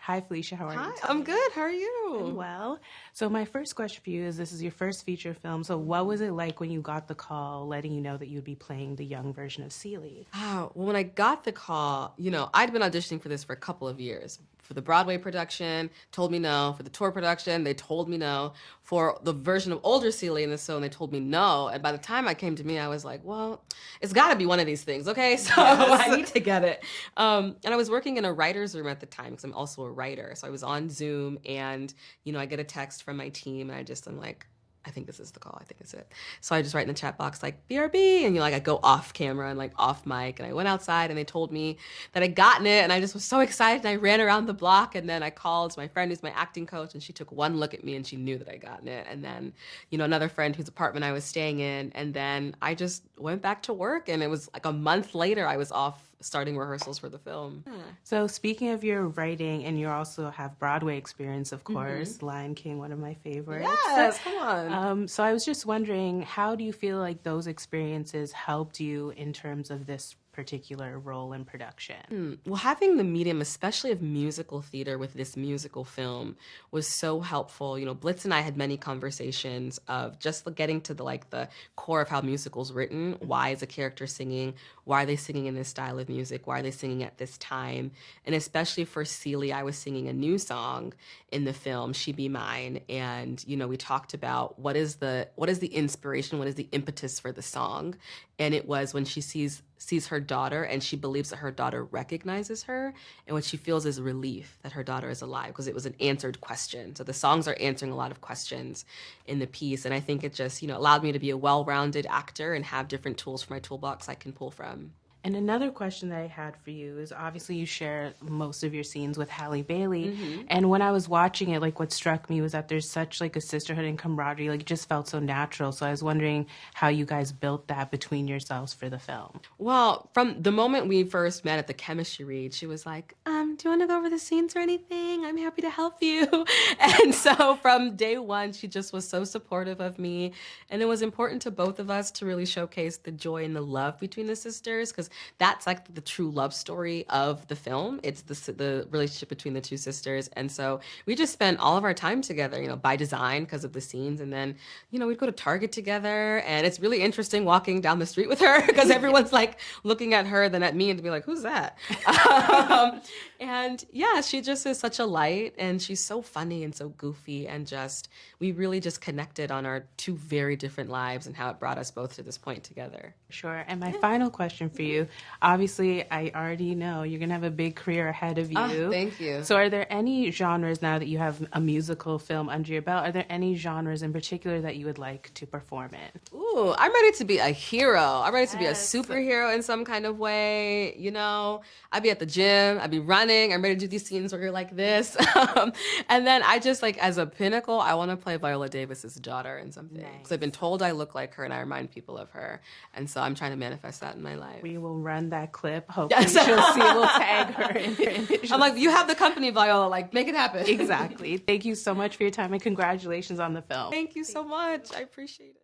Hi, Phylicia. How are Hi, you I'm today? good. How are I'm you? well. So my first question for you is, this is your first feature film. So what was it like when you got the call letting you know that you'd be playing the young version of Celie? Well, when I got the call, I'd been auditioning for this for a couple of years. For the Broadway production, told me no. For the tour production, they told me no. For the version of older Celie in the show, they told me no. And by the time I came to me, I was like, well, it's got to be one of these things, okay? So Yes. I need to get it. And I was working in a writer's room at the time because I'm also a writer. So I was on Zoom and, I get a text from my team and I'm like, I think this is the call. I think it's it. So I just write in the chat box like BRB, and I go off camera and like off mic, and I went outside and they told me that I'd gotten it, and I just was so excited. And I ran around the block, and then I called my friend who's my acting coach, and she took one look at me and she knew that I'd gotten it. And then, another friend whose apartment I was staying in, and then I just went back to work, and it was like a month later I was off starting rehearsals for the film. So speaking of your writing, and you also have Broadway experience, of course, Lion King, one of my favorites. Yes, come on. So I was just wondering, how do you feel like those experiences helped you in terms of this particular role in production? Well, having the medium, especially of musical theater with this musical film, was so helpful. Blitz and I had many conversations of just getting to the core of how musical's written. Why is a character singing? Why are they singing in this style of music? Why are they singing at this time? And especially for Celie, I was singing a new song in the film, She Be Mine. And, we talked about what is the inspiration, what is the impetus for the song. And it was when she sees her daughter and she believes that her daughter recognizes her, and what she feels is relief that her daughter is alive, because it was an answered question. So the songs are answering a lot of questions in the piece, and I think it just allowed me to be a well-rounded actor and have different tools for my toolbox I can pull from. And another question that I had for you is, obviously you share most of your scenes with Halle Bailey. And when I was watching it, what struck me was that there's such a sisterhood and camaraderie. It just felt so natural. So I was wondering how you guys built that between yourselves for the film. Well, from the moment we first met at the chemistry read, she was like, do you want to go over the scenes or anything? I'm happy to help you. And so from day one, she just was so supportive of me. And it was important to both of us to really showcase the joy and the love between the sisters, because that's the true love story of the film. It's the relationship between the two sisters. And so we just spent all of our time together, by design because of the scenes. And then, we'd go to Target together. And it's really interesting walking down the street with her because everyone's looking at her, then at me, and to be like, who's that? And yeah, she just is such a light, and she's so funny and so goofy, and we really just connected on our two very different lives and how it brought us both to this point together. Sure. And my final question for you, obviously I already know you're going to have a big career ahead of you. Thank you. So are there any genres, now that you have a musical film under your belt, are there any genres in particular that you would like to perform in? Ooh, I'm ready to be a hero. I'm ready to be a Yes. superhero in some kind of way. I'd be at the gym, I'd be running, I'm ready to do these scenes where you're like this. And then I just as a pinnacle, I want to play Viola Davis's daughter in something. Because I've been told I look like her and I remind people of her. And so I'm trying to manifest that in my life. We will run that clip. Hopefully she'll see, we'll tag her in there. I'm like, you have the company, Viola, make it happen. Exactly. Thank you so much for your time, and congratulations on the film. Thank you so much. I appreciate it.